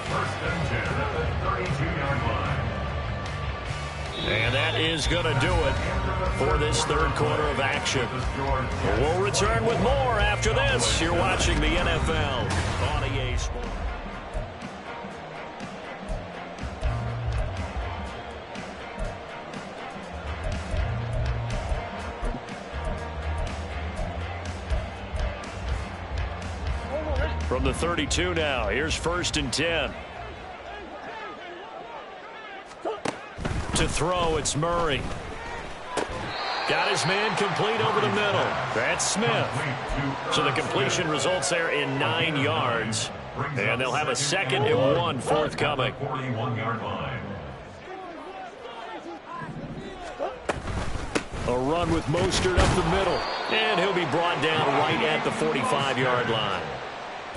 1st and 10 at the 32-yard line.
And that is going to do it for this 3rd quarter of action. We'll return with more after this. You're watching the NFL on EA Sports. From the 32 now, here's 1st and 10. To throw, it's Murray. Got his man complete over the middle. That's Smith. So the completion results there in 9 yards. And they'll have a 2nd and 1 forthcoming.
41-yard line.
A run with Mostert up the middle. And he'll be brought down right at the 45-yard line.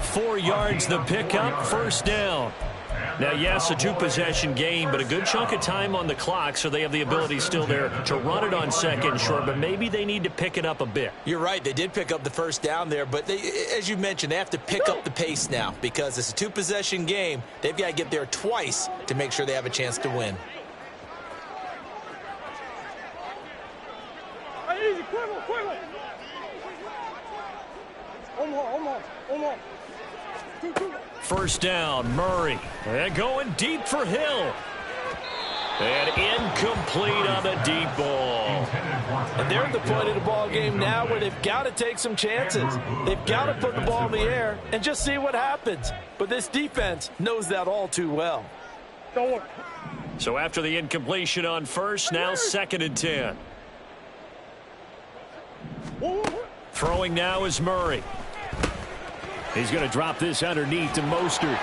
4 yards the pickup, 1st down. Now, yes, a 2-possession game, but a good chunk of time on the clock, so they have the ability still there to run it on 2nd short, but maybe they need to pick it up a bit.
You're right. They did pick up the 1st down there, but as you mentioned, they have to pick up the pace now because it's a 2-possession game. They've got to get there twice to make sure they have a chance to win.
First down, Murray. And going deep for Hill. And incomplete on the deep ball.
And they're at the point of the ball game now where they've got to take some chances. They've got to put the ball in the air and just see what happens. But this defense knows that all too well.
So after the incompletion on 1st, now 2nd and 10. Throwing now is Murray. He's going to drop this underneath to Mostert.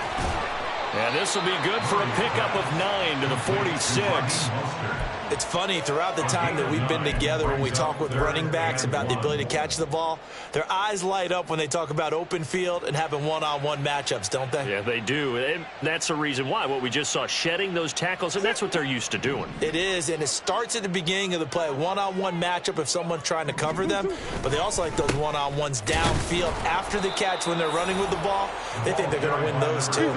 And this will be good for a pickup of 9 to the 46.
It's funny, throughout the time that we've been together, when we talk with running backs about the ability to catch the ball, their eyes light up when they talk about open field and having one-on-one matchups, don't they?
Yeah, they do. And that's the reason why. What we just saw, shedding those tackles, and that's what they're used to doing.
It is, and it starts at the beginning of the play. One-on-one matchup if someone's trying to cover them, but they also like those one-on-ones downfield after the catch when they're running with the ball. They think they're going to win those too.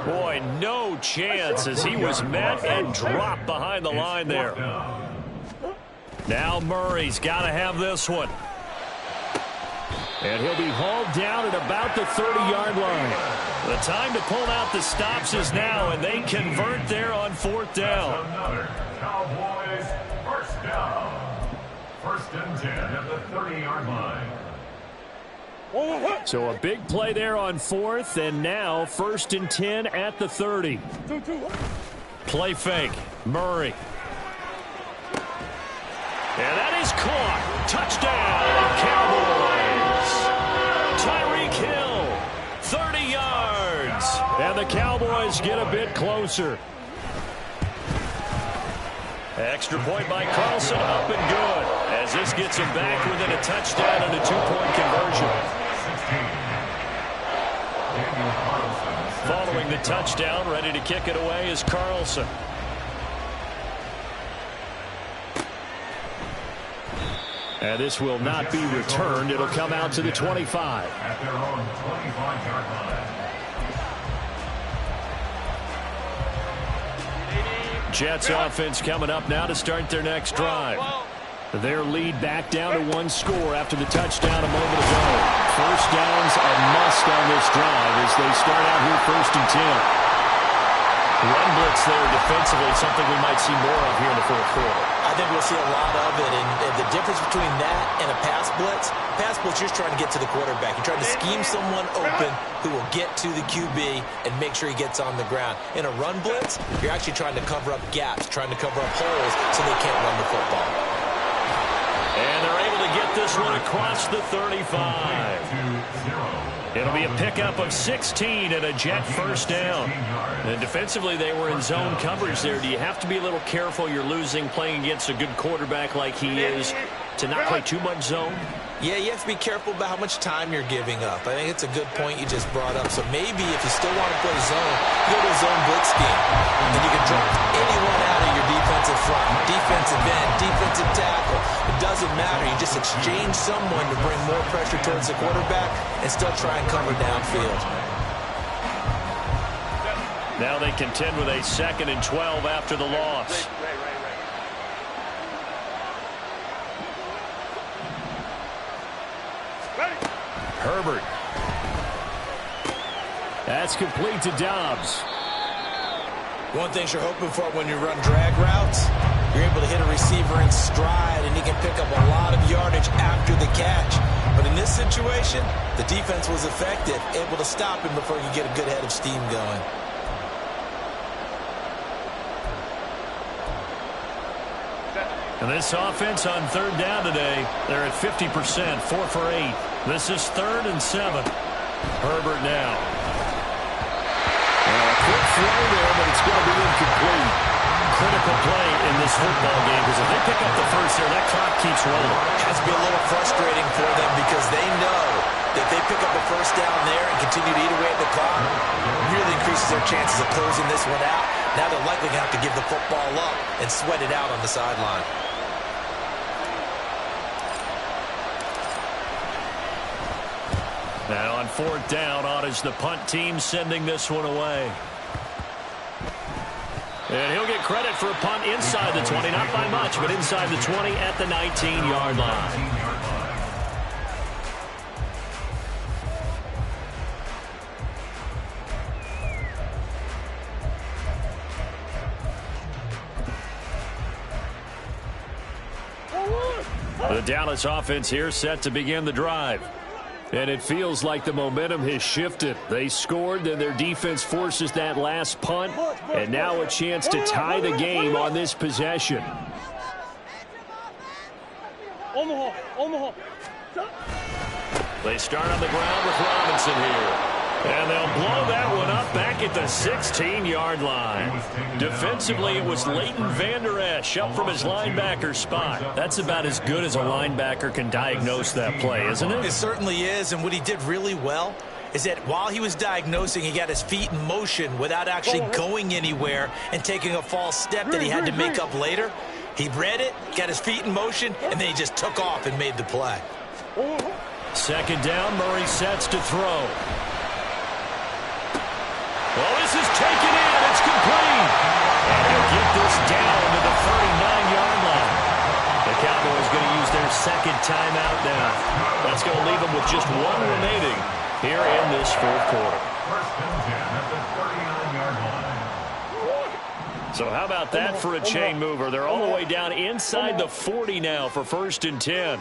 Boy, no chance as he was met and dropped behind the line there. Now Murray's got to have this one. And he'll be hauled down at about the 30-yard line. The time to pull out the stops is now, and they convert there on 4th down.
Another Cowboys first down. 1st and 10 at the 30-yard line.
So a big play there on 4th, and now 1st and 10 at the 30. Play fake. Murray. And that is caught. Touchdown, Cowboys. Tyreek Hill, 30 yards. And the Cowboys get a bit closer. Extra point by Carlson, up and good. As this gets him back within a touchdown and a 2-point conversion. Following the touchdown, ready to kick it away is Carlson. And this will not be returned. It'll come out to the 25.
At their own 25-yard line.
Jets offense coming up now to start their next drive. Their lead back down to 1 score after the touchdown a moment ago. First down's a must on this drive as they start out here 1st and 10. Run blitz there defensively, something we might see more of here in the 4th quarter.
I think we'll see a lot of it, and the difference between that and a pass blitz, you're just trying to get to the quarterback. You're trying to scheme someone open who will get to the QB and make sure he gets on the ground. In a run blitz, you're actually trying to cover up gaps, trying to cover up holes so they can't run the football.
And they're able to get this one across the 35. It'll be a pickup of 16 and a Jet first down. And defensively, they were in zone coverage there. Do you have to be a little careful? You're losing playing against a good quarterback like he is to not play too much zone?
Yeah, you have to be careful about how much time you're giving up. I think it's a good point you just brought up. So maybe if you still want to play zone, you go to a zone blitz scheme. And you can drop anyone out of your defensive front, defensive end, defensive tackle. It doesn't matter. You just exchange someone to bring more pressure towards the quarterback and still try and cover downfield.
Now they contend with a 2nd and 12 after the loss. Herbert. That's complete to Dobbs.
One thing you're hoping for when you run drag routes, you're able to hit a receiver in stride, and he can pick up a lot of yardage after the catch. But in this situation, the defense was effective, able to stop him before you get a good head of steam going.
And this offense on 3rd down today, they're at 50%, 4 for 8. This is 3rd and 7. Herbert now. A quick throw there, but it's going to be incomplete. Critical play in this football game because if they pick up the first there, that clock keeps rolling.
It has to be a little frustrating for them because they know that if they pick up a first down there and continue to eat away at the clock, it really increases their chances of closing this one out. Now they're likely going to have to give the football up and sweat it out on the sideline.
Now on 4th down, on is the punt team sending this one away. And he'll get credit for a punt inside the 20, not by much, but inside the 20 at the 19-yard line. The Dallas offense here set to begin the drive. And it feels like the momentum has shifted. They scored, then their defense forces that last punt. And now a chance to tie the game on this possession. They start on the ground with Robinson here. And they'll blow that one up back at the 16-yard line. Defensively, it was Leighton Vander Esch up from his linebacker spot. That's about as good as a linebacker can diagnose that play, isn't it?
It certainly is, and what he did really well is that while he was diagnosing, he got his feet in motion without actually going anywhere and taking a false step that he had to make up later. He read it, got his feet in motion, and then he just took off and made the play.
Second down, Murray sets to throw. Well, this is taken in. It's complete. And they'll get this down to the 39-yard line. The Cowboys going to use their second timeout now. That's going to leave them with just one remaining here in this fourth quarter.
First and 10 at the 39-yard line.
So how about that for a chain mover? They're all the way down inside the 40 now for first and 10.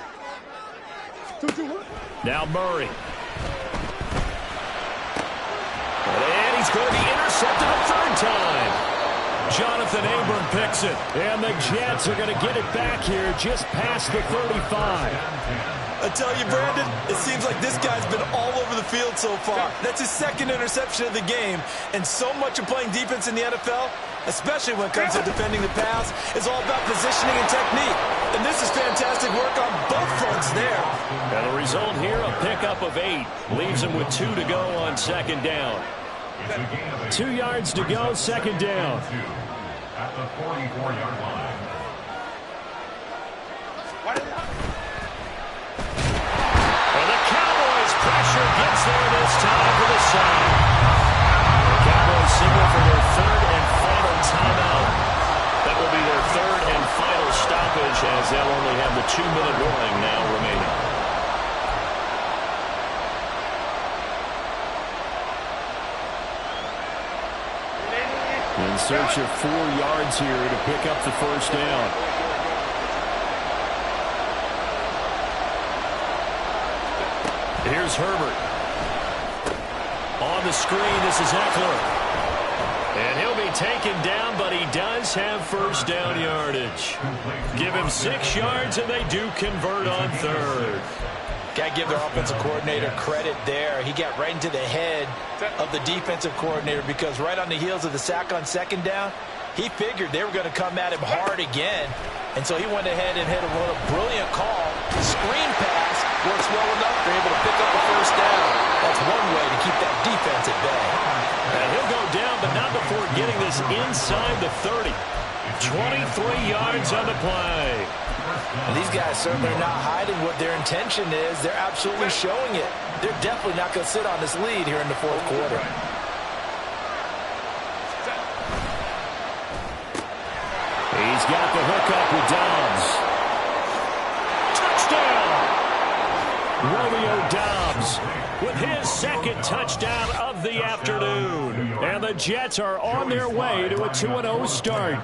Now Murray. And he's going to be intercepted a third time. Jonathan Abram picks it. And the Jets are going to get it back here just past the 35.
I tell you, Brandon, it seems like this guy's been all over the field so far. That's his second interception of the game. And so much of playing defense in the NFL, especially when it comes to defending the pass, is all about positioning and technique. And this is fantastic work on both fronts there.
And the result here, a pickup of 8. Leaves him with 2 to go on second down. 2 yards to go, second down.
At the 44-yard line.
And the Cowboys pressure gets there this time for the side. The Cowboys signal for their third and final timeout. That will be their third and final stoppage as they'll only have the 2-minute warning now remaining. In search of 4 yards here to pick up the first down. Here's Herbert. On the screen, this is Eckler. And he'll be taken down, but he does have first down yardage. Give him 6 yards, and they do convert on third.
Got to give their offensive coordinator credit there. He got right into the head of the defensive coordinator because right on the heels of the sack on second down, he figured they were going to come at him hard again. And so he went ahead and hit a brilliant call. Screen pass works well enough. They're able to pick up the first down. That's one way to keep that defense at bay.
And he'll go down, but not before getting this inside the 30. 23 yards on the play.
And these guys certainly are not hiding what their intention is. They're absolutely showing it. They're definitely not going to sit on this lead here in the fourth quarter.
He's got the hookup with Dobbs. Touchdown! Romeo Dobbs with his second touchdown of the afternoon. And the Jets are on their way to a 2-0 start.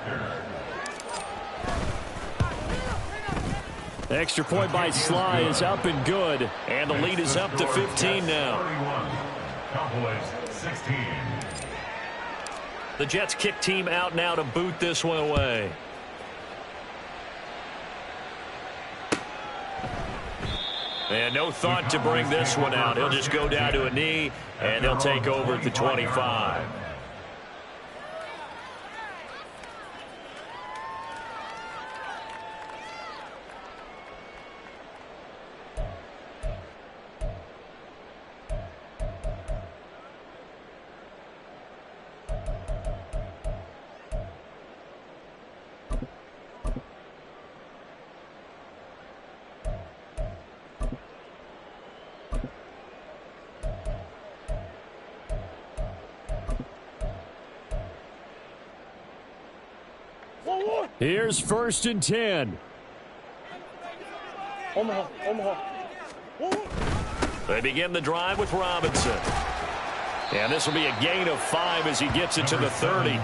The extra point by Sly is up and good. And the lead is up to 15 now.
Cowboys 16.
The Jets kick team out now to boot this one away. And no thought to bring this one out. He'll just go down to a knee, and they'll take over at the 25. Here's first and 10. They begin the drive with Robinson. And this will be a gain of 5 as he gets it to the 30.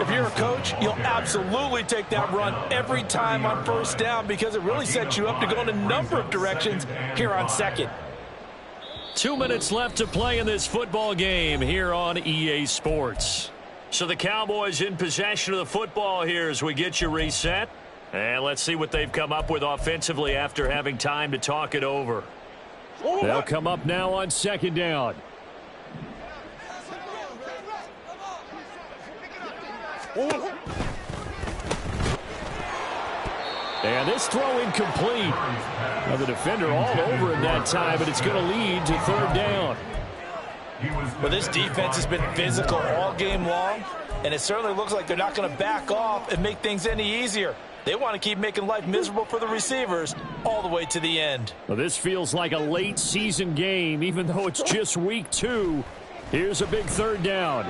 If you're a coach, you'll absolutely take that run every time on first down because it really sets you up to go in a number of directions here on second.
2 minutes left to play in this football game here on EA Sports. So the Cowboys in possession of the football here as we get you reset. And let's see what they've come up with offensively after having time to talk it over. They'll come up now on second down. And this throw incomplete. Now the defender all over him that time, but it's going to lead to third down.
Well, this defense has been physical all game long, and it certainly looks like they're not going to back off and make things any easier. They want to keep making life miserable for the receivers all the way to the end.
Well, this feels like a late season game, even though it's just week 2. Here's a big third down.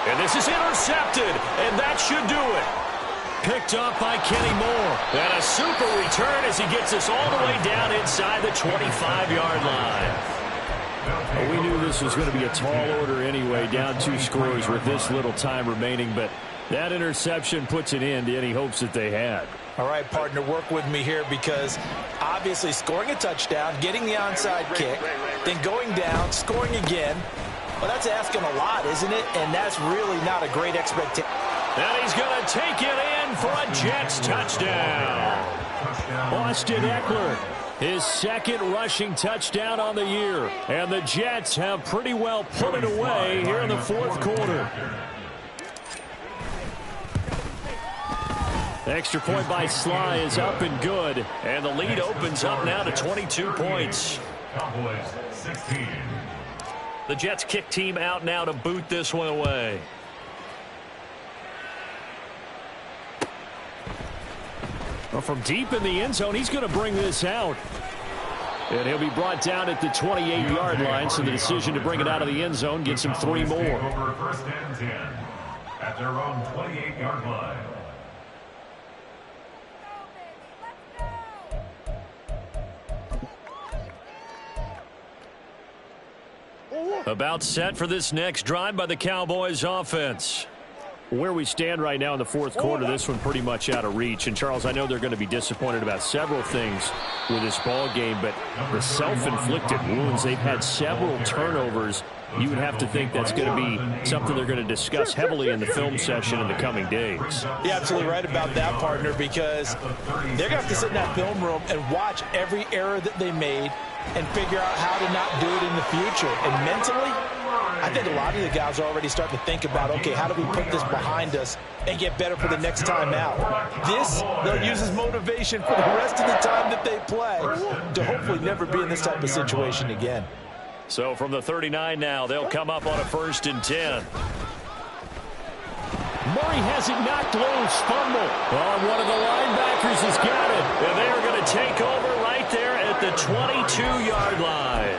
And this is intercepted, and that should do it. Picked up by Kenny Moore. And a super return as he gets us all the way down inside the 25-yard line. Well, we knew this was going to be a tall order anyway, down 2 scores with this little time remaining, but that interception puts an end to any hopes that they had.
All right, partner, work with me here because obviously scoring a touchdown, getting the onside kick, then going down, scoring again. Well, that's asking a lot, isn't it? And that's really not a great expectation.
And he's going to take it in for a Jets touchdown. Austin Eckler, his second rushing touchdown on the year. And the Jets have pretty well put it away here in the fourth quarter. Extra point by Sly is up and good. And the lead opens up now to 22 points.
Cowboys 16.
The Jets kick team out now to boot this one away. Well, from deep in the end zone, he's going to bring this out. And he'll be brought down at the 28-yard line, so the decision to bring it out of the end zone gets him 3 more.
Over first and 10 at their own 28-yard line.
About set for this next drive by the Cowboys offense. Where we stand right now in the fourth quarter, this one pretty much out of reach. And, Charles, I know they're going to be disappointed about several things with this ball game, but the self-inflicted wounds, they've had several turnovers. You would have to think that's going to be something they're going to discuss heavily in the film session in the coming days.
You're absolutely right about that, partner, because they're going to have to sit in that film room and watch every error that they made and figure out how to not do it in the future. And mentally, I think a lot of the guys are already starting to think about, okay, how do we put this behind us and get better for the next time out? This, they'll use as motivation for the rest of the time that they play to hopefully never be in this type of situation again.
So from the 39 now, they'll come up on a 1st and 10. Murray has it knocked loose. Fumble. Oh, one of the linebackers has got it. And they are going to take over right there at the 22-yard line.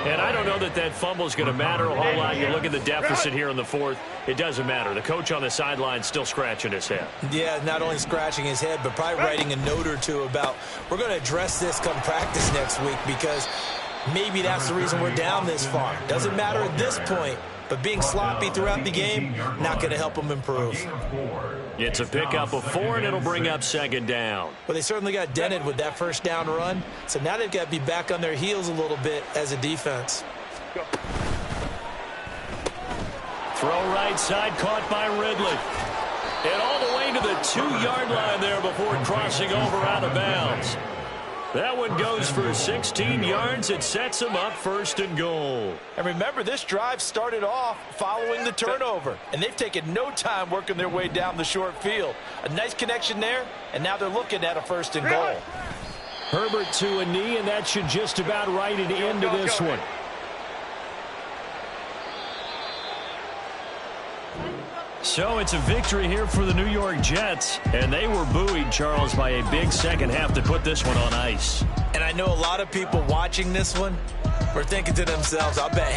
And I don't know that that fumble is going to matter a whole lot. You look at the deficit here in the fourth. It doesn't matter. The coach on the sideline still scratching his head.
Yeah, not only scratching his head, but probably writing a note or two about we're going to address this come practice next week because maybe that's the reason we're down this far. Doesn't matter at this point, but being sloppy throughout the game, not going to help them improve.
It's a pickup of 4, and it'll bring up 2nd down.
Well, they certainly got dented with that first down run, so now they've got to be back on their heels a little bit as a defense.
Throw right side, caught by Ridley. And all the way to the 2-yard line there before crossing over out of bounds. That one goes for 16 yards. It sets him up 1st and goal.
And remember, this drive started off following the turnover, and they've taken no time working their way down the short field. A nice connection there, and now they're looking at a 1st and goal.
Herbert to a knee, and that should just about write an end to this one. So it's a victory here for the New York Jets, and they were buoyed, Charles, by a big second half to put this one on ice.
And I know a lot of people watching this one were thinking to themselves, I'll bet